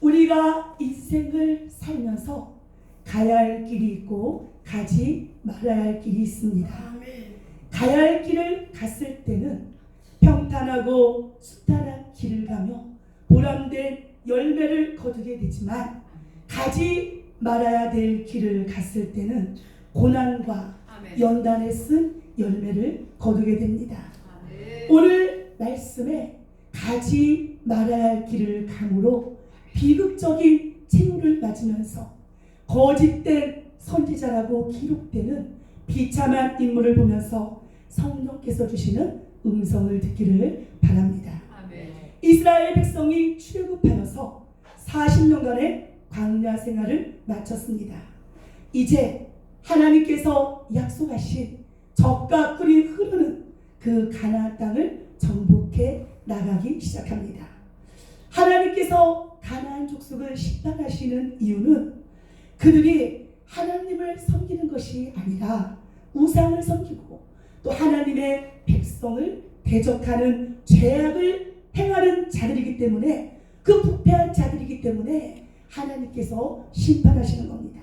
우리가 인생을 살면서 가야 할 길이 있고 가지 말아야 할 길이 있습니다. 가야 할 길을 갔을 때는 평탄하고 수탈한 길을 가며 보람된 열매를 거두게 되지만, 가지 말아야 될 길을 갔을 때는 고난과 연단에 쓴 열매를 거두게 됩니다. 오늘 말씀에 가지 말아야 할 길을 감으로 비극적인 책무를 맞으면서 거짓된 선지자라고 기록되는 비참한 인물을 보면서 성령께서 주시는 음성을 듣기를 바랍니다. 이스라엘 백성이 출애굽하여서 40년간의 광야 생활을 마쳤습니다. 이제 하나님께서 약속하신 젖과 꿀이 흐르는 그 가나안 땅을 정복해 나가기 시작합니다. 하나님께서 가나안 족속을 심판하시는 이유는 그들이 하나님을 섬기는 것이 아니라 우상을 섬기고 또 하나님의 백성을 대적하는 죄악을 행하는 자들이기 때문에, 그 부패한 자들이기 때문에 하나님께서 심판하시는 겁니다.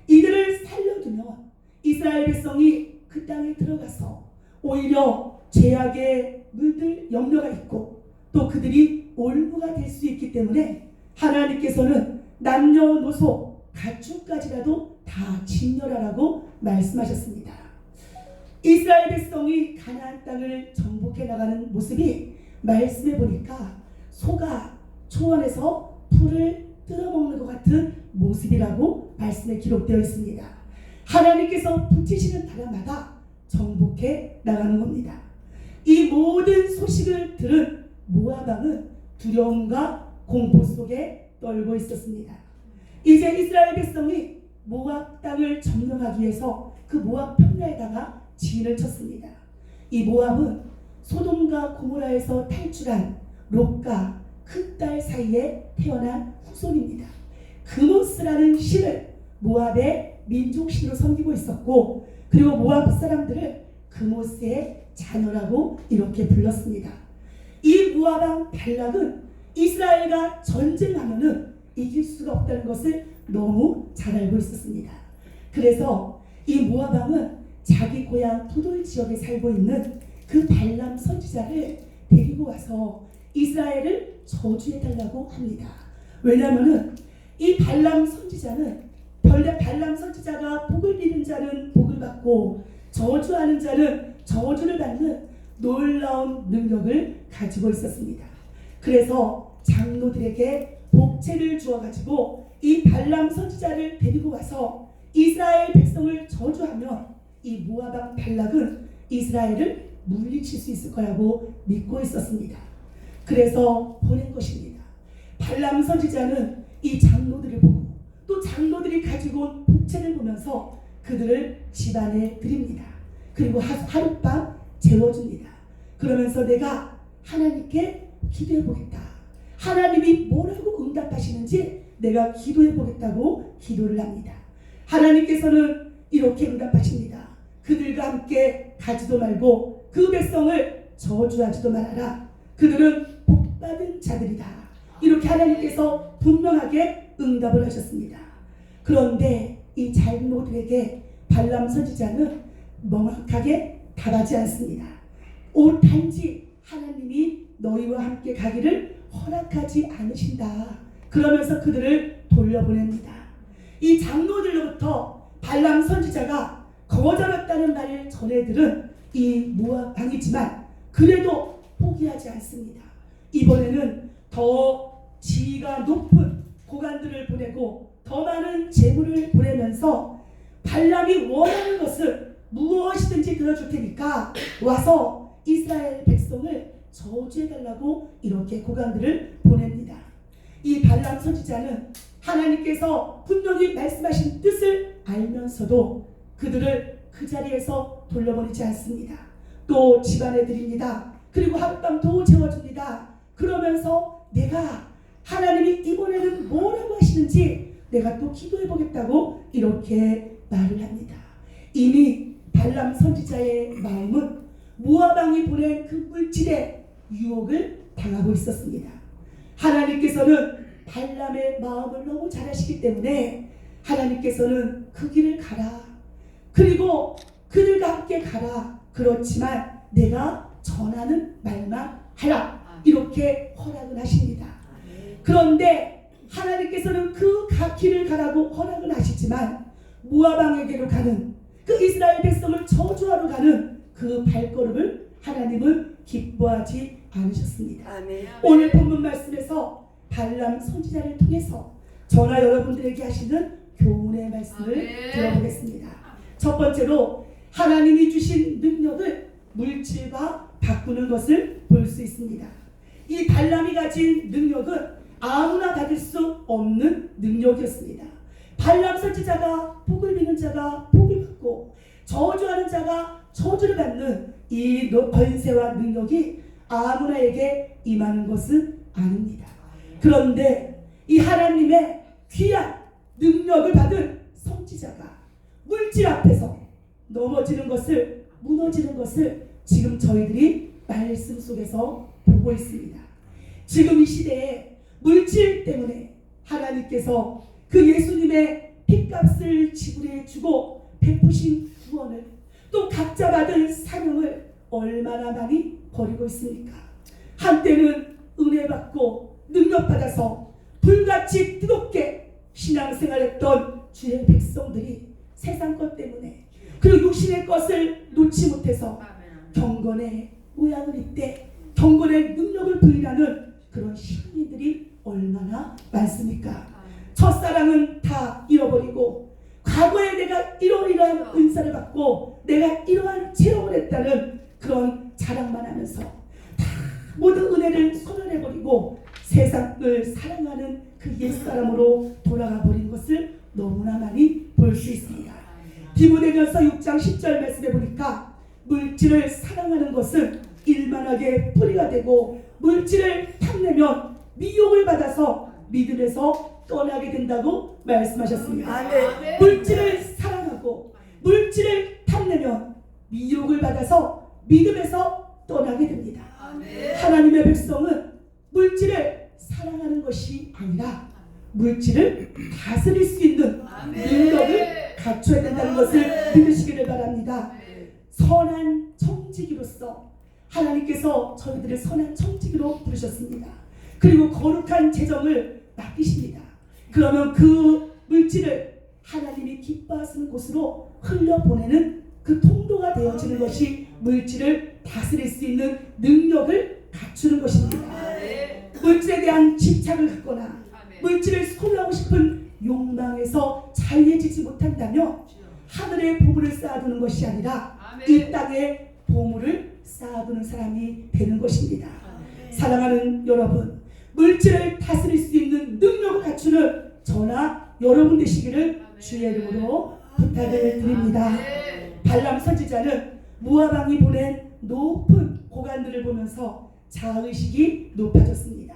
이들을 살려두면 이스라엘 백성이 그 땅에 들어가서 오히려 죄악에 물들 염려가 있고 또 그들이 올무가 될 수 있기 때문에 하나님께서는 남녀노소 가축까지라도 다 진멸하라고 말씀하셨습니다. 이스라엘 백성이 가나안 땅을 정복해 나가는 모습이 말씀해 보니까 소가 초원에서 풀을 뜯어먹는 것 같은 모습이라고 말씀에 기록되어 있습니다. 하나님께서 붙이시는 나라마다 정복해 나가는 겁니다. 이 모든 소식을 들은 모압 왕은 두려움과 공포 속에 떨고 있었습니다. 이제 이스라엘 백성이 모압 땅을 점령하기 위해서 그 모압 평야에다가 진을 쳤습니다. 이 모압은 소돔과 고모라에서 탈출한 롯과 큰 딸 사이에 태어난 후손입니다. 그모스라는 신을 모압의 민족신으로 섬기고 있었고, 그리고 모압 사람들을 그모스의 자녀라고 이렇게 불렀습니다. 이 모압 왕 발락은 이스라엘과 전쟁하면은 이길 수가 없다는 것을 너무 잘 알고 있었습니다. 그래서 이 모압 왕은 자기 고향 도돌 지역에 살고 있는 그 발람 선지자를 데리고 와서 이스라엘을 저주해달라고 합니다. 왜냐하면 이 발람 선지자는 발람 선지자가 복을 비는 자는 복을 받고 저주하는 자는 저주를 받는 놀라운 능력을 가지고 있었습니다. 그래서 장로들에게 복채를 주어가지고 이 발람 선지자를 데리고 와서 이스라엘 백성을 저주하면 이 모압 왕 발락은 이스라엘을 물리칠 수 있을 거라고 믿고 있었습니다. 그래서 보낸 것입니다. 발람 선지자는 이 장로들을 보고 또 장로들이 가지고 온 복채를 보면서 그들을 집안에 드립니다. 그리고 하룻밤 재워줍니다. 그러면서 내가 하나님께 기도해 보겠다. 하나님이 뭐라고 응답하시는지 내가 기도해 보겠다고 기도를 합니다. 하나님께서는 이렇게 응답하십니다. 그들과 함께 가지도 말고 그 백성을 저주하지도 말아라. 그들은 복받은 자들이다. 이렇게 하나님께서 분명하게 응답을 하셨습니다. 그런데 이 장로들에게 발람 선지자는 명확하게 답하지 않습니다. 단지 하나님이 너희와 함께 가기를 허락하지 않으신다. 그러면서 그들을 돌려보냅니다. 이 장로들로부터 발람 선지자가 거절했다는 말을 전해 들은 이 모압 왕이지만 그래도 포기하지 않습니다. 이번에는 더 지위가 높은 고관들을 보내고 더 많은 재물을 보내면서 발람이 원하는 것을 무엇이든지 들어줄 테니까 와서 이스라엘 백성을 저주해달라고 이렇게 고관들을 보냅니다. 이 발람 선지자는 하나님께서 분명히 말씀하신 뜻을 알면서도 그들을 그 자리에서 돌려보내지 않습니다. 또 집안에 드립니다. 그리고 하룻밤 또 재워줍니다. 그러면서 내가 하나님이 이번에는 뭐라고 하시는지 내가 또 기도해 보겠다고 이렇게 말을 합니다. 이미 발람 선지자의 마음은 모압 왕이 보낸 그 물질에 유혹을 당하고 있었습니다. 하나님께서는 발람의 마음을 너무 잘 아시기 때문에 하나님께서는 그 길을 가라, 그리고 그들과 함께 가라, 그렇지만 내가 전하는 말만 하라, 이렇게 허락을 하십니다. 그런데 하나님께서는 그 길을 가라고 허락을 하시지만 모압 왕에게로 가는 그 이스라엘 백성을 저주하러 가는 그 발걸음을 하나님은 기뻐하지 않으셨습니다. 아멘. 오늘 본문 말씀에서 발람 선지자를 통해서 저나 여러분들에게 하시는 교훈의 말씀을 들어보겠습니다. 첫 번째로 하나님이 주신 능력을 물질과 바꾸는 것을 볼 수 있습니다. 이 발람이 가진 능력은 아무나 가질 수 없는 능력이었습니다. 발람 선지자가 복을 비는 자가 복을 받고 저주하는 자가 저주를 받는 이 권세와 능력이 아무나에게 임하는 것은 아닙니다. 그런데 이 하나님의 귀한 능력을 받은 선지자가 물질 앞에서 넘어지는 것을, 무너지는 것을 지금 저희들이 말씀 속에서 보고 있습니다. 지금 이 시대에 물질 때문에 하나님께서 그 예수님의 핏값을 지불해 주고 베푸신 구원을, 또 각자 받은 사명을 얼마나 많이 버리고 있습니까? 한때는 은혜 받고 능력 받아서 불같이 뜨겁게 신앙생활했던 주의 백성들이 세상 것 때문에, 그리고 육신의 것을 놓지 못해서 경건의 모양을 잇대 경건의 능력을 부인하는 그런 신인들이 얼마나 많습니까? 첫사랑은 다 잃어버리고 과거에 내가 이러이러한 은사를 받고 내가 이러한 체험을 했다는 그런 자랑만 하면서 다 모든 은혜를 소멸해버리고 세상을 사랑하는 그 옛사람으로 돌아가 버린 것을 너무나 많이 볼 수 있습니다. 디모데전서 6장 10절 말씀에 보니까 물질을 사랑하는 것은 일만하게 뿌리가 되고 물질을 탐내면 미혹을 받아서 믿음에서 떠나게 된다고 말씀하셨습니다. 아멘. 물질을 사랑하고 물질을 탐내면 미혹을 받아서 믿음에서 떠나게 됩니다. 아멘. 하나님의 백성은 물질을 사랑하는 것이 아니라 물질을 다스릴 수 있는 능력을 갖춰야 된다는 것을 믿으시기를 바랍니다. 선한 청지기로서 하나님께서 저희들을 선한 청지기로 부르셨습니다. 그리고 거룩한 재정을 맡기십니다. 그러면 그 물질을 하나님이 기뻐하시는 곳으로 흘려보내는 그 통로가 되어지는 것이 물질을 다스릴 수 있는 능력을 갖추는 것입니다. 물질에 대한 집착을 갖거나 물질을 소유하고 싶은 욕망에서 자유해지지 못한다면 하늘의 보물을 쌓아두는 것이 아니라 이 땅에 보물을 쌓아두는 사람이 되는 것입니다. 사랑하는 여러분, 물질을 다스릴 수 있는 능력을 갖추는 저나 여러분 되시기를 주의 이름으로 부탁을 드립니다. 발람 선지자는 모압 왕이 보낸 높은 고관들을 보면서 자의식이 높아졌습니다.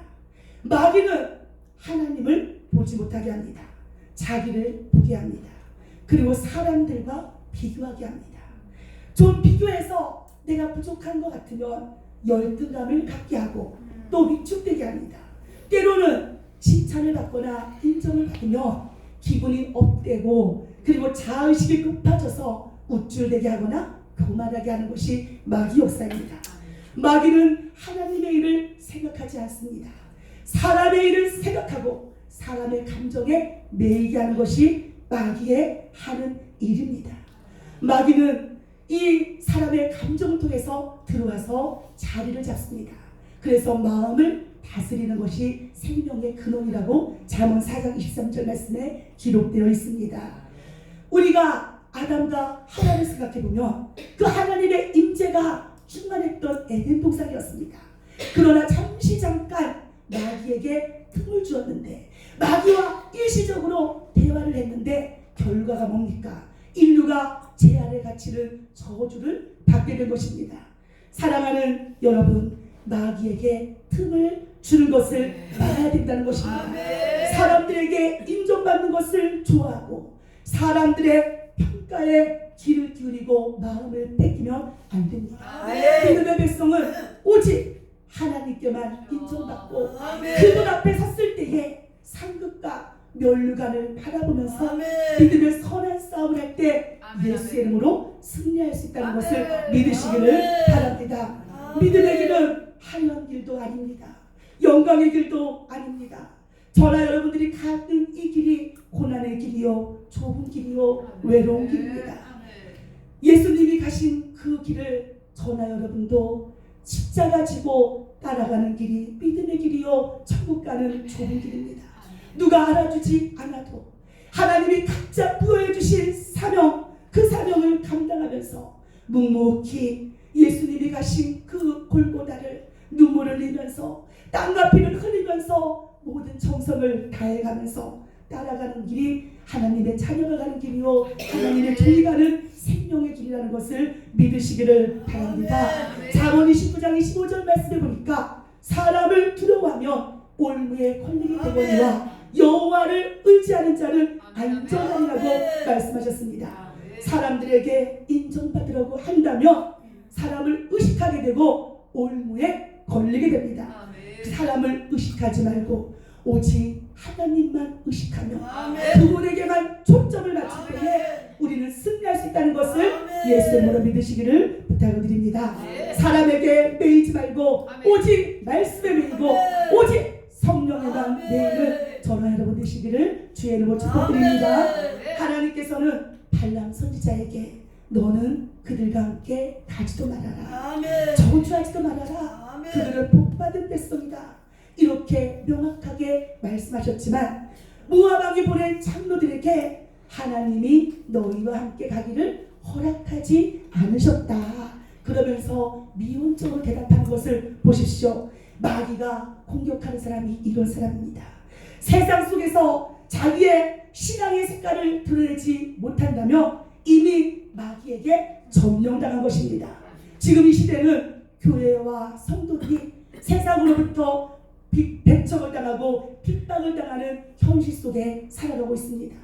마귀는 하나님을 보지 못하게 합니다. 자기를 보게 합니다. 그리고 사람들과 비교하게 합니다. 좀 비교해서 내가 부족한 것 같으면 열등감을 갖게 하고 또 위축되게 합니다. 때로는 칭찬을 받거나 인정을 받으며 기분이 업되고 그리고 자의식이 높아져서 우쭐대게 하거나 교만하게 하는 것이 마귀 역사입니다. 마귀는 하나님의 일을 생각하지 않습니다. 사람의 일을 생각하고 사람의 감정에 매이게 하는 것이 마귀의 하는 일입니다. 마귀는 이 사람의 감정을 통해서 들어와서 자리를 잡습니다. 그래서 마음을 다스리는 것이 생명의 근원이라고 잠언 4장 23절 말씀에 기록되어 있습니다. 우리가 아담과 하와를 생각해보면 그 하나님의 임재가 충만했던 에덴 동산이었습니다. 그러나 잠시 잠깐 마귀에게 틈을 주었는데 마귀와 일시적으로 대화를 했는데 결과가 뭡니까? 인류가 죄 아래 갇히는 저주를 받게 된 것입니다. 사랑하는 여러분, 마귀에게 틈을 주는 것을 막아야 된다는 것입니다. 사람들에게 인정받는 것을 좋아하고 사람들의 평가에 귀를 기울이고 마음을 뺏기면 안 됩니다. 믿음의 백성은 오직 하나님께만 인정받고 그분 앞에 섰을 때에 상급과 멸류관을 바라보면서 아멘. 믿음의 선한 싸움을 할 때 아멘. 예수의 이름으로 승리할 수 있다는 아멘. 것을 믿으시기를 아멘. 바랍니다. 아멘. 믿음의 길은 하려는 길도 아닙니다. 영광의 길도 아닙니다. 저나 여러분들이 가는 이 길이 고난의 길이요, 좁은 길이요, 외로운 길입니다. 예수님이 가신 그 길을 저나 여러분도 십자가 지고 따라가는 길이 믿음의 길이요, 천국 가는 좁은 길입니다. 누가 알아주지 않아도 하나님이 각자 부여해 주신 사명, 그 사명을 감당하면서 묵묵히 예수님이 가신 그 골고다를 눈물을 흘리면서 땀과 피를 흘리면서 모든 정성을 다해가면서 따라가는 길이 하나님의 자녀가 가는 길이요, 하나님의 종이 가는 생명의 길이라는 것을 믿으시기를 바랍니다. 잠언 29장 25절 말씀에 보니까 사람을 두려워하면 올무에 걸리게 되거니와 여호와를 의지하는 자는 안전하리라고 말씀하셨습니다. 사람들에게 인정받으려고 한다면 사람을 의식하게 되고 올무에 걸리게 됩니다. 사람을 의식하지 말고 오직 하나님만 의식하며 그분에게만 초점을 맞출 때에 우리는 승리할 수 있다는 것을 예수의 이름으로 믿으시기를 부탁을 드립니다. 사람에게 매이지 말고 오직 말씀에 매이고 오직 성령에만 매이는 저와 여러분 되시기를 주의 이름으로 축복드립니다. 하나님께서는 발람 선지자에게 너는 그들과 함께 가지도 말아라, 저주하지도 말아라, 그들은 복받은 백성이다, 이렇게 명확하게 말씀하셨지만 모압 왕이 보낸 장로들에게 하나님이 너희와 함께 가기를 허락하지 않으셨다, 그러면서 미온적으로 대답하는 것을 보십시오. 마귀가 공격하는 사람이 이런 사람입니다. 세상 속에서 자기의 신앙의 색깔을 드러내지 못한다면 이미 마귀에게 점령당한 것입니다. 지금 이 시대는 교회와 성도들이 세상으로부터 배척을 당하고 핍박을 당하는 현실 속에 살아가고 있습니다.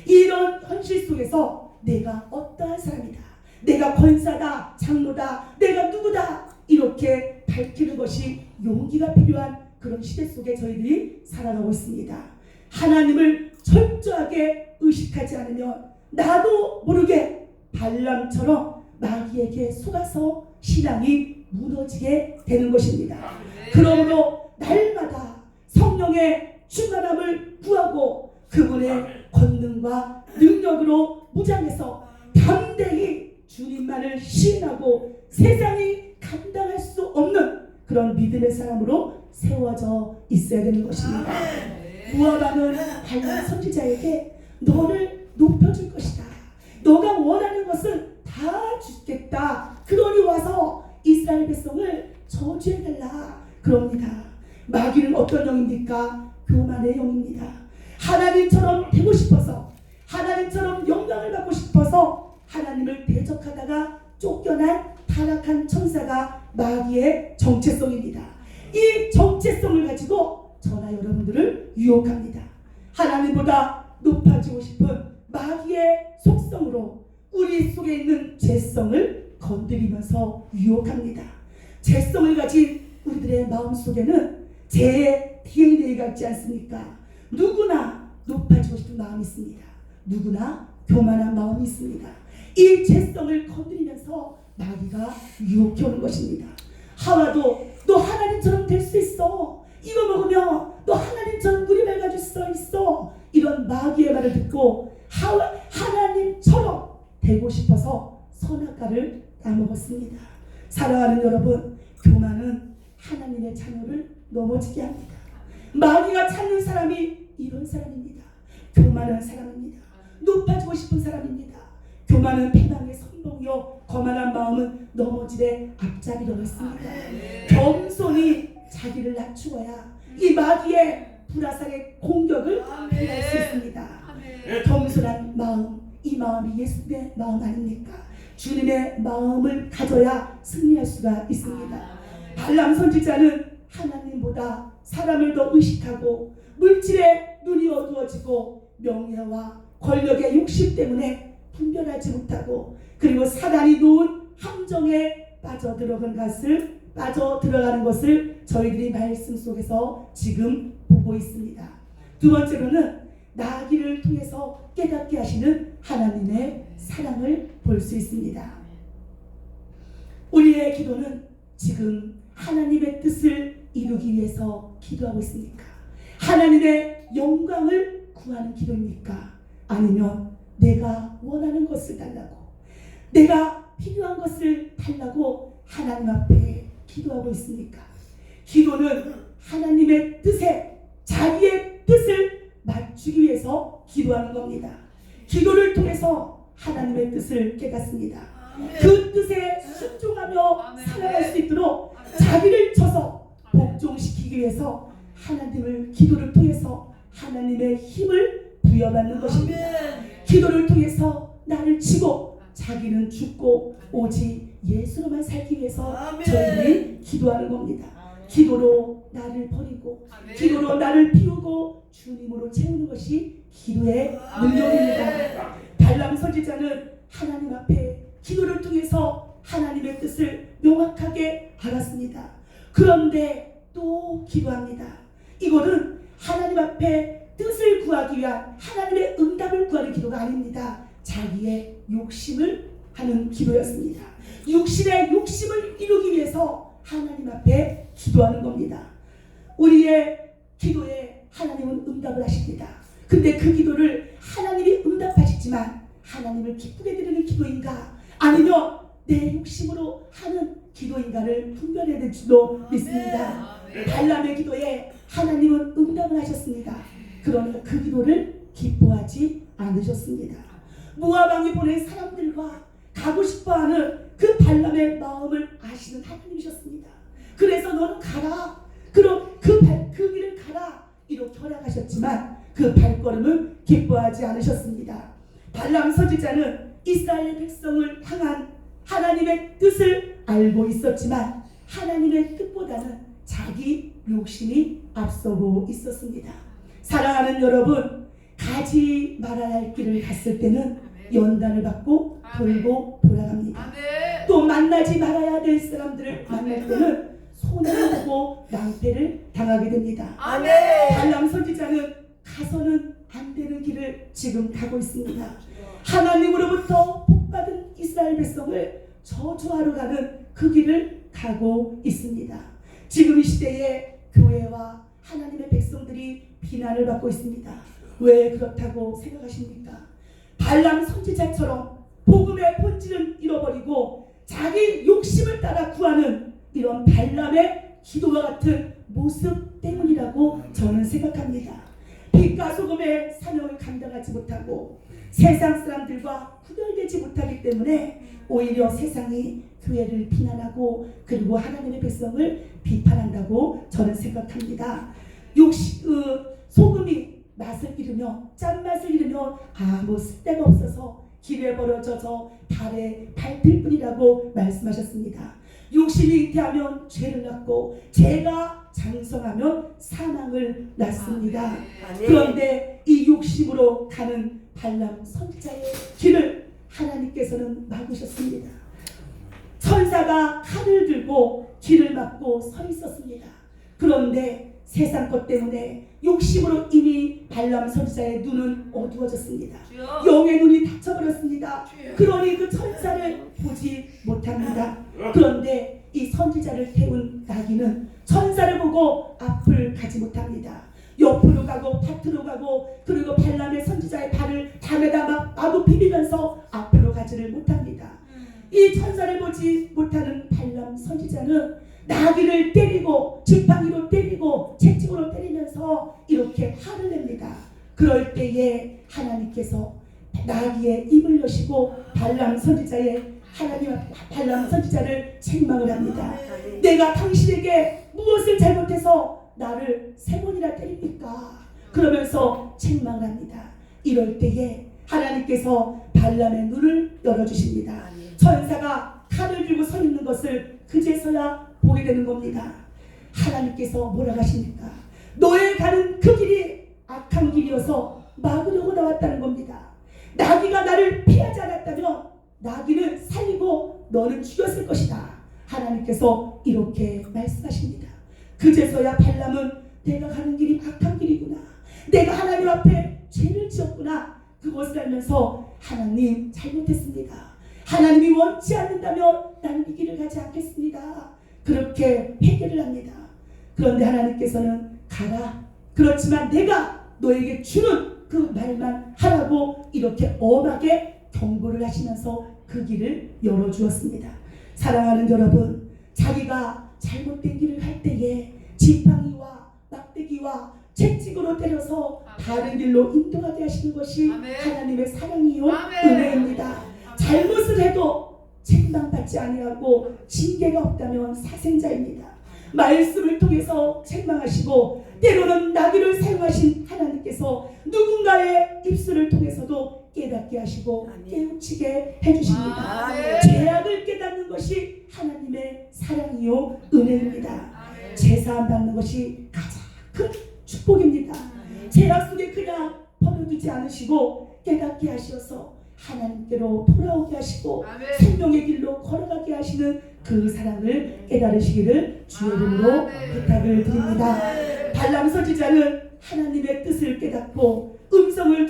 이런 현실 속에서 내가 어떠한 사람이다, 내가 권사다, 장로다, 내가 누구다, 이렇게 밝히는 것이 용기가 필요한 그런 시대 속에 저희들이 살아가고 있습니다. 하나님을 철저하게 의식하지 않으면 나도 모르게 발람처럼 마귀에게 속아서 신앙이 무너지게 되는 것입니다. 그러므로 날마다 성령의 충만함을 구하고 그분의 권능과 능력으로 무장해서 담대히 주님만을 시인하고 세상이 감당할 수 없는 그런 믿음의 사람으로 세워져 있어야 되는 것입니다. 모압 왕은 발람 선지자에게 너를 높여줄 것이다, 너가 원하는 것은 다 주겠다, 그러니 와서 이스라엘 백성을 저주해달라 그럽니다. 마귀는 어떤 영입니까? 교만의 영입니다. 하나님처럼 되고 싶어서, 하나님처럼 영광을 받고 싶어서 하나님을 대적하다가 쫓겨난 타락한 천사가 마귀의 정체성입니다. 이 정체성을 가지고 저나 여러분들을 유혹합니다. 하나님보다 높아지고 싶은 마귀의 속성으로 우리 속에 있는 죄성을 건드리면서 유혹합니다. 죄성을 가진 우리들의 마음 속에는 죄의 DNA가 있지 않습니까? 누구나 높아지고 싶은 마음이 있습니다. 누구나 교만한 마음이 있습니다. 이 죄성을 건드리면서 마귀가 유혹해 오는 것입니다. 하와도 너 하나님처럼 될 수 있어, 이거 먹으면 너 하나님처럼 물이 맑아질 수 있어, 이런 마귀의 말을 듣고 하나님처럼 되고 싶어서 선악과를 따먹었습니다. 사랑하는 여러분, 교만은 하나님의 자녀를 넘어지게 합니다. 마귀가 찾는 사람이 이런 사람입니다. 교만한 사람입니다. 높아지고 싶은 사람입니다. 교만은 패망의 선봉이요, 거만한 마음은 넘어지되 앞잡이로 있습니다. 겸손히 자기를 낮추어야 이 마귀의 불화살의 공격을 피할 수 있습니다. 겸손한 마음, 이 마음이 예수님의 마음 아닙니까? 주님의 마음을 가져야 승리할 수가 있습니다. 발람 선지자는 하나님보다 사람을 더 의식하고 물질에 눈이 어두워지고 명예와 권력의 욕심 때문에 분별하지 못하고 그리고 사단이 놓은 함정에 빠져 들어가는 것을 저희들이 말씀 속에서 지금 보고 있습니다. 두 번째로는 나귀를 통해서 깨닫게 하시는 하나님의 사랑을 볼 수 있습니다. 우리의 기도는 지금 하나님의 뜻을 이루기 위해서 기도하고 있습니까? 하나님의 영광을 구하는 기도입니까? 아니면 내가 원하는 것을 달라고, 내가 필요한 것을 달라고 하나님 앞에 기도하고 있습니까? 기도는 하나님의 뜻에 자기의 뜻을 맞추기 위해서 기도하는 겁니다. 기도를 통해서 하나님의 뜻을 깨닫습니다. 그 뜻에 순종하며 살아갈 수 있도록 자기를 쳐서 복종시키기 위해서 하나님을 기도를 통해서 하나님의 힘을 부여받는 것입니다. 기도를 통해서 나를 치고 자기는 죽고 오직 예수로만 살기 위해서 저희들이 기도하는 겁니다. 기도로 나를 버리고 기도로 나를 피우고 주님으로 채우는 것이 기도의 능력입니다. 발람 선지자는 하나님 앞에 기도를 통해서 하나님의 뜻을 명확하게 알았습니다. 그런데 또 기도합니다. 이거는 하나님 앞에 뜻을 구하기 위한 하나님의 응답을 구하는 기도가 아닙니다. 자기의 욕심을 하는 기도였습니다. 육신의 욕심을 이루기 위해서 하나님 앞에 기도하는 겁니다. 우리의 기도에 하나님은 응답을 하십니다. 근데 그 기도를 하나님이 응답하시지만 하나님을 기쁘게 드리는 기도인가 아니면 내 욕심으로 하는 기도인가를 분별해야 될 줄로 믿습니다. 발람의 기도에 하나님은 응답을 하셨습니다. 그러나 그 기도를 기뻐하지 않으셨습니다. 모압 왕이 보낸 사람들과 가고 싶어하는 그 발람의 마음을 아시는 하나님이셨습니다. 그래서 너는 가라. 그럼 그 길을 가라. 이렇게 허락하셨지만 그 발걸음을 기뻐하지 않으셨습니다. 발람 선지자는 이스라엘 백성을 향한 하나님의 뜻을 알고 있었지만 하나님의 뜻보다는 자기 욕심이 앞서고 있었습니다. 사랑하는 여러분, 가지 말아야 할 길을 갔을 때는 연단을 받고 돌고 돌아갑니다. 또 만나지 말아야 될 사람들을 만날 때는 손해를 보고 낭패를 당하게 됩니다. 발람 선지자는 가서는 안 되는 길을 지금 가고 있습니다. 하나님으로부터 복받은 이스라엘 백성을 저주하러 가는 그 길을 가고 있습니다. 지금 이 시대에 교회와 하나님의 백성들이 비난을 받고 있습니다. 왜 그렇다고 생각하십니까? 발람 선지자처럼 복음의 본질을 잃어버리고 자기 욕심을 따라 구하는 이런 발람의 기도와 같은 모습 때문이라고 저는 생각합니다. 빛과 소금의 사명을 감당하지 못하고 세상 사람들과 구별되지 못하기 때문에 오히려 세상이 교회를 비난하고 그리고 하나님의 백성을 비판한다고 저는 생각합니다. 소금이 맛을 잃으며 짠맛을 잃으면 아무 쓸데가 없어서 길에 버려져서 발에 밟힐 뿐이라고 말씀하셨습니다. 욕심이 잉태하면 죄를 낳고 죄가 장성하면 사망을 낳습니다. 그런데 이 욕심으로 가는 발람 선지자의 길을 하나님께서는 막으셨습니다. 천사가 칼을 들고 길을 막고 서 있었습니다. 그런데 세상 것 때문에 욕심으로 이미 발람 선지자의 눈은 어두워졌습니다. 영의 눈이 닫혀버렸습니다. 그러니 그 천사를 보지 못합니다. 그런데 이 선지자를 태운 나귀는 천사를 보고 앞을 가지 못합니다. 옆으로 가고 밭으로 가고 그리고 발람의 선지자의 발을 담에다 마구 비비면서 앞으로 가지를 못합니다. 이 천사를 보지 못하는 발람 선지자는 나귀를 때리고 지팡이로 때리고 채찍으로 때리면서 이렇게 화를 냅니다. 그럴 때에 하나님께서 나귀의 입을 여시고 발람 선지자를 책망을 합니다. 내가 당신에게 무엇을 잘못해서 나를 3번이나 때립니까? 그러면서 책망을 합니다. 이럴 때에 하나님께서 발람의 눈을 열어주십니다. 천사가 칼을 들고 서 있는 것을 그제서야 보게 되는 겁니다. 하나님께서 뭐라고 하십니까? 너의 가는 그 길이 악한 길이어서 막으려고 나왔다는 겁니다. 나귀가 나를 피하지 않았다면 나귀는 살리고 너는 죽였을 것이다. 하나님께서 이렇게 말씀하십니다. 그제서야 발람은 내가 가는 길이 악한 길이구나. 내가 하나님 앞에 죄를 지었구나. 그것을 알면서 하나님 잘못했습니다. 하나님이 원치 않는다면 나는 이 길을 가지 않겠습니다. 그렇게 회개를 합니다. 그런데 하나님께서는 가라. 그렇지만 내가 너에게 주는 그 말만 하라고 이렇게 엄하게 경고를 하시면서 그 길을 열어주었습니다. 사랑하는 여러분, 자기가 잘못된 길을 갈 때에 지팡이와 막대기와 채찍으로 때려서 다른 길로 인도하게 하시는 것이 하나님의 사랑이요 은혜입니다. 잘못을 해도 책망받지 아니하고 징계가 없다면 사생자입니다. 말씀을 통해서 책망하시고 때로는 나귀를 사용하신 하나님께서 누군가의 입술을 통해서도 깨닫게 하시고 깨우치게 해주십니다. 죄악을 깨닫는 것이 하나님의 사랑이요 은혜입니다. 제사함 받는 것이 가장 큰 축복입니다. 죄악 속에 그냥 버려두지 않으시고 깨닫게 하셔서 하나님께로 돌아오게 하시고 생명의 길로 걸어가게 하시는 그 사랑을 깨달으시기를 주의 이름으로 부탁을 드립니다. 발람 선지자는 하나님의 뜻을 깨닫고 음성을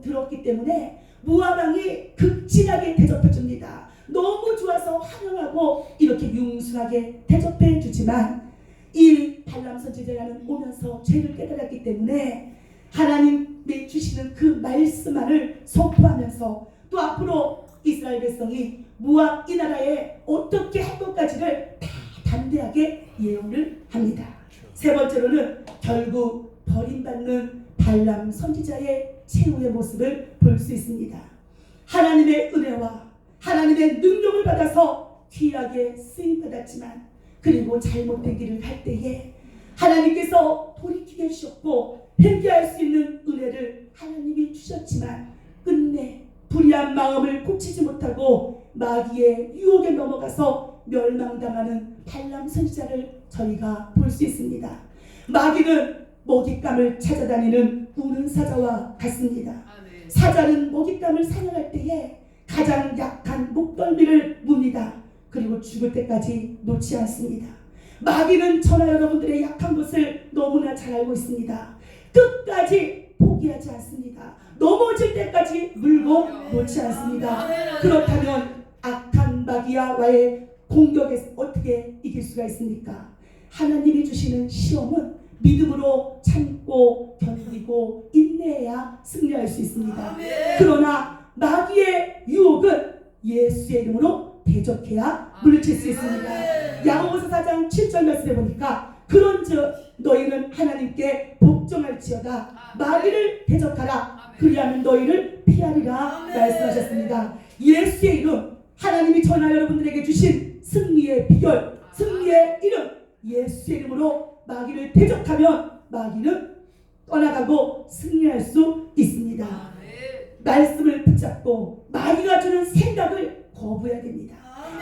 들었기 때문에 모압 왕이 극진하게 대접해 줍니다. 너무 좋아서 환영하고 이렇게 융숭하게 대접해 주지만 이 발람 선지자는 오면서 죄를 깨달았기 때문에 하나님이 주시는 그 말씀만을 선포하면서 또 앞으로 이스라엘 백성이 모압 이 나라에 어떻게 할 것까지를 다 담대하게 예언을 합니다. 세 번째로는 결국 버림받는 발람 선지자의 최후의 모습을 볼 수 있습니다. 하나님의 은혜와 하나님의 능력을 받아서 귀하게 쓰임받았지만 그리고 잘못된 길을 갈 때에 하나님께서 돌이키게 해주셨고 회개할 수 있는 은혜를 하나님이 주셨지만 끝내 불의한 마음을 고치지 못하고 마귀의 유혹에 넘어가서 멸망당하는 발람 선지자를 저희가 볼 수 있습니다. 마귀는 먹잇감을 찾아다니는 우는 사자와 같습니다. 사자는 먹잇감을 사냥할 때에 가장 약한 목덜미를 뭅니다. 그리고 죽을 때까지 놓지 않습니다. 마귀는 저나 여러분들의 약한 것을 너무나 잘 알고 있습니다. 끝까지 포기하지 않습니다. 넘어질 때까지 물고 놓지 않습니다. 그렇다면 악한 마귀와의 공격에서 어떻게 이길 수가 있습니까? 하나님이 주시는 시험은 믿음으로 참고 견디고 인내해야 승리할 수 있습니다. 그러나 마귀의 유혹은 예수의 이름으로 대적해야 물리칠 수 있습니다. 야고보서 4장 7절 말씀에 보니까 그런즉 너희는 하나님께 복종할지어다 마귀를 대적하라 그리하면 너희를 피하리라 말씀하셨습니다. 예수의 이름, 하나님이 저나 여러분들에게 주신 승리의 비결, 승리의 이름, 예수의 이름으로 마귀를 대적하면 마귀는 떠나가고 승리할 수 있습니다. 말씀을 붙잡고 마귀가 주는 생각을 거부해야 됩니다.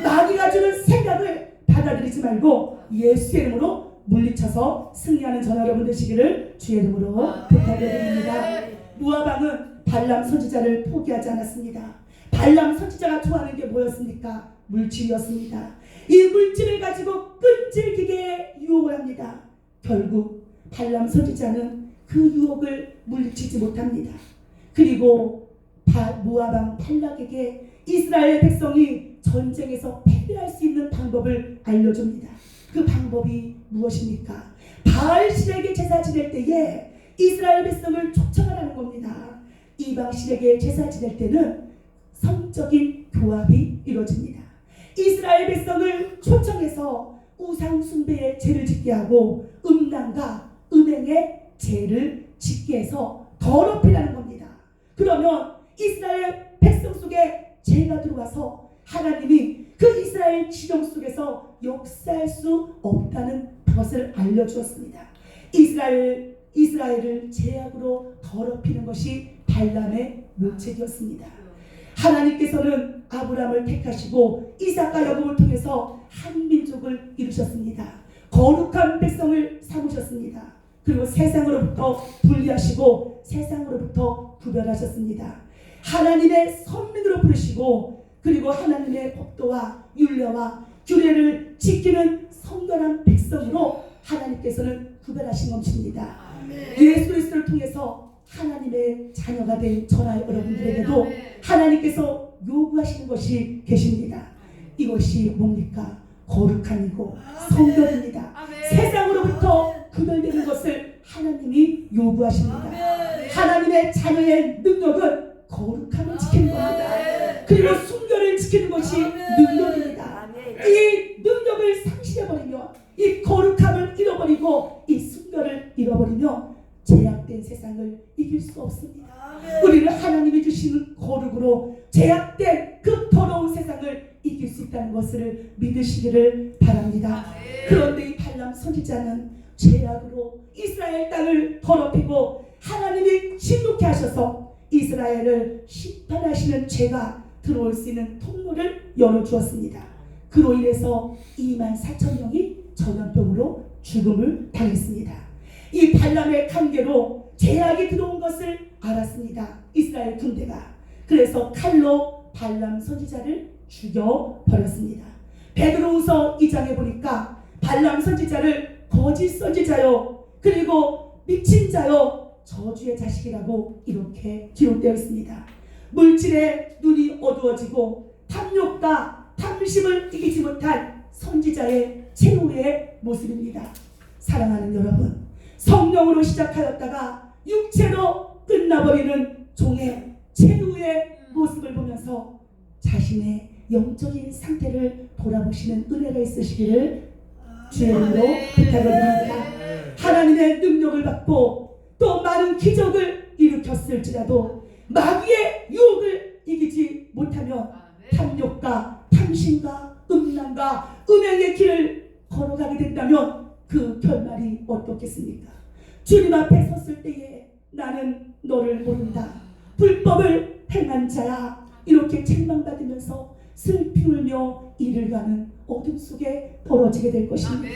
마귀가 주는 생각을 받아들이지 말고 예수의 이름으로 물리쳐서 승리하는 저와 여러분 되시기를 주의 이름으로 부탁드립니다. 모압 왕은 발람 선지자를 포기하지 않았습니다. 발람 선지자가 좋아하는 게 뭐였습니까? 물질이었습니다. 이 물질을 가지고 끈질기게 유혹을 합니다. 결국 발람 선지자는 그 유혹을 물리치지 못합니다. 그리고 모압 왕 발락에게 이스라엘 백성이 전쟁에서 패배할 수 있는 방법을 알려줍니다. 그 방법이 무엇입니까? 바알신에게 제사 지낼 때에 이스라엘 백성을 초청하라는 겁니다. 이방신에게 제사 지낼 때는 성적인 교합이 이루어집니다. 이스라엘 백성을 초청해서 우상 숭배의 죄를 짓게 하고 음란과 음행의 죄를 짓게 해서 더럽히라는 겁니다. 그러면 이스라엘 백성 속에 죄가 들어와서 하나님이 그 이스라엘 지령 속에서 역사할 수 없다는 것을 알려주었습니다. 이스라엘을 죄악으로 더럽히는 것이 발람의 묘책이었습니다. 하나님께서는 아브라함을 택하시고 이삭과 야곱을 통해서 한 민족을 이루셨습니다. 거룩한 백성을 삼으셨습니다. 그리고 세상으로부터 분리하시고 세상으로부터 구별하셨습니다. 하나님의 선민으로 부르시고 그리고 하나님의 법도와 율례와 규례를 지키는 성결한 백성으로 하나님께서는 구별하신 것입니다. 예수 그리스도를 통해서 하나님의 자녀가 된 저나 여러분들에게도 하나님께서 요구하시는 것이 계십니다. 이것이 뭡니까? 거룩함이고 성결입니다. 세상으로부터 구별되는 것을 하나님이 요구하십니다. 하나님의 자녀의 능력은 거룩함을 지키는 겁니다. 그리고 순결을 지키는 것이 능력입니다. 이 능력을 상실해버리며 이 거룩함을 잃어버리고 이 순결을 잃어버리며 제약된 세상을 이길 수 없습니다. 우리는 하나님이 주시는 거룩으로 제약된 그 더러운 세상을 이길 수 있다는 것을 믿으시기를 바랍니다. 그런데 이 발람 선지자는 죄악으로 이스라엘 땅을 더럽히고 하나님이 진노케 하셔서 이스라엘을 심판하시는 죄가 들어올 수 있는 통로를 열어주었습니다. 그로 인해서 24,000명이 전염병으로 죽음을 당했습니다. 이 발람의 관계로 죄악이 들어온 것을 알았습니다. 이스라엘 군대가. 그래서 칼로 발람 선지자를 죽여버렸습니다. 베드로후서 2장에 보니까 발람 선지자를 거짓 선지자요 그리고 미친 자요 저주의 자식이라고 이렇게 기록되어 있습니다. 물질에 눈이 어두워지고 탐욕과 탐심을 이기지 못한 선지자의 최후의 모습입니다. 사랑하는 여러분, 성령으로 시작하였다가 육체로 끝나버리는 종의 최후의 모습을 보면서 자신의 영적인 상태를 돌아보시는 은혜가 있으시기를 주의 이름으로 부탁드립니다. 하나님의 능력을 받고 또 많은 기적을 일으켰을지라도 마귀의 유혹을 이기지 못하면 탐욕과 탐심과 음란과 음행의 길을 걸어가게 된다면 그 결말이 어떻겠습니까? 주님 앞에 섰을 때에 나는 너를 모른다, 불법을 행한 자야, 이렇게 책망받으면서 슬피 울며 이를 가는 어둠 속에 벌어지게 될 것입니다.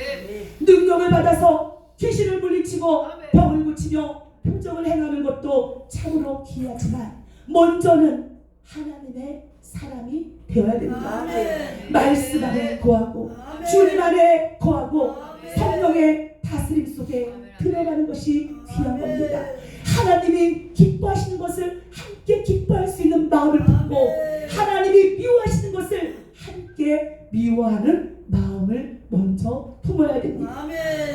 능력을 받아서 귀신을 물리치고 병을 고치며 표적을 행하는 것도 참으로 귀하지만 먼저는 하나님의 사람이 되어야 됩니다. 말씀 안에 거하고 주님 안에 거하고 성령의 다스림 속에 들어가는 것이 귀한 겁니다. 하나님이 기뻐하시는 것을 함께 기뻐할 수 있는 마음을 품고 하나님이 미워하시는 것을 함께 미워하는 마음을 먼저 품어야 됩니다.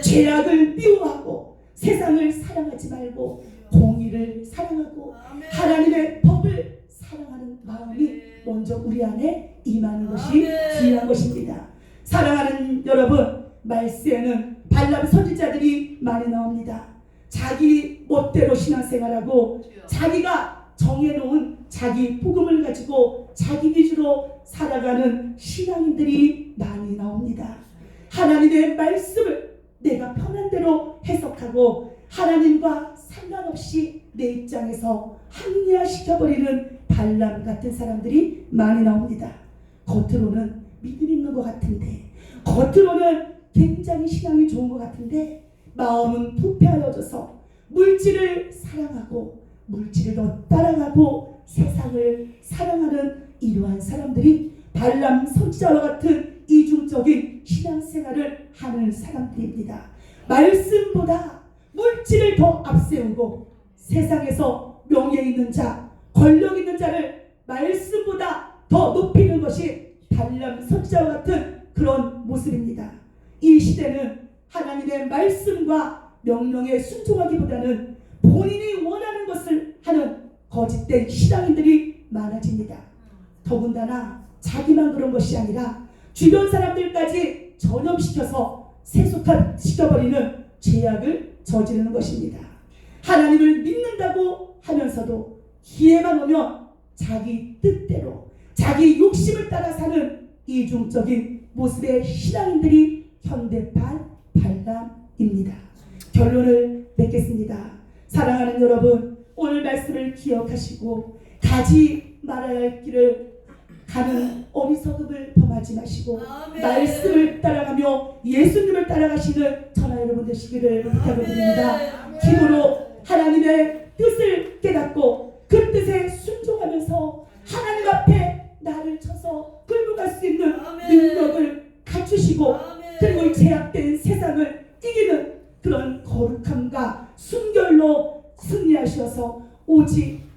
죄악을 미워하고 세상을 사랑하지 말고 공의를 사랑하고 하나님의 법을 사랑하는 마음이 먼저 우리 안에 임하는 것이 귀한 것입니다. 사랑하는 여러분, 말세에는 발람 선지자들이 많이 나옵니다. 자기 멋대로 신앙생활하고 자기가 정해놓은 자기 복음을 가지고 자기 위주로 살아가는 신앙인들이 많이 나옵니다. 하나님의 말씀을 내가 편한 대로 해석하고 하나님과 상관없이 내 입장에서 합리화시켜버리는 발람 같은 사람들이 많이 나옵니다. 겉으로는 믿음 있는 것 같은데, 겉으로는 굉장히 신앙이 좋은 것 같은데 마음은 부패하여져서 물질을 사랑하고 물질을 더 따라가고 세상을 사랑하는 이러한 사람들이 발람 선지자와 같은 이중적인 신앙생활을 하는 사람들입니다. 말씀보다 물질을 더 앞세우고 세상에서 명예 있는 자, 권력 있는 자를 말씀보다 더 높이는 것이 발람 선지자와 같은 그런 모습입니다. 이 시대는 하나님의 말씀과 명령에 순종하기보다는 본인이 원하는 것을 하는 거짓된 신앙인들이 많아집니다. 더군다나 자기만 그런 것이 아니라 주변 사람들까지 전염시켜서 세속화시켜버리는 죄악을 저지르는 것입니다. 하나님을 믿는다고 하면서도 기회만 오면 자기 뜻대로 자기 욕심을 따라 사는 이중적인 모습의 신앙인들이 현대판 발람입니다. 결론을 맺겠습니다. 사랑하는 여러분, 오늘 말씀을 기억하시고 가지 말아야 할 길을 가는 어리석음을 범하지 마시고 말씀을 따라가며 예수님을 따라가시는 저나 여러분 되시기를 부탁드립니다. 힘으로 하나님의 뜻을 깨닫고 그 뜻에 순종하면서 하나님 앞에 나를 쳐서 끌고 갈 수 있는 능력을 갖추시고 그리고 이 제약된 세상을 이기는 그런 거룩함과 순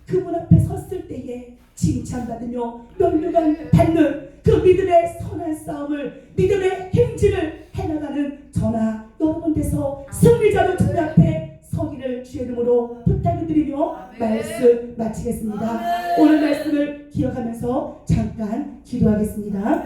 그분 앞에 섰을 때에 칭찬받으며 면류관 받는 그 믿음의 선한 싸움을, 믿음의 행진을 해나가는 저나 여러분 돼서 승리자로 주님 앞에 서기를 주의 이름으로 부탁을 드리며 말씀 마치겠습니다. 오늘 말씀을 기억하면서 잠깐 기도하겠습니다.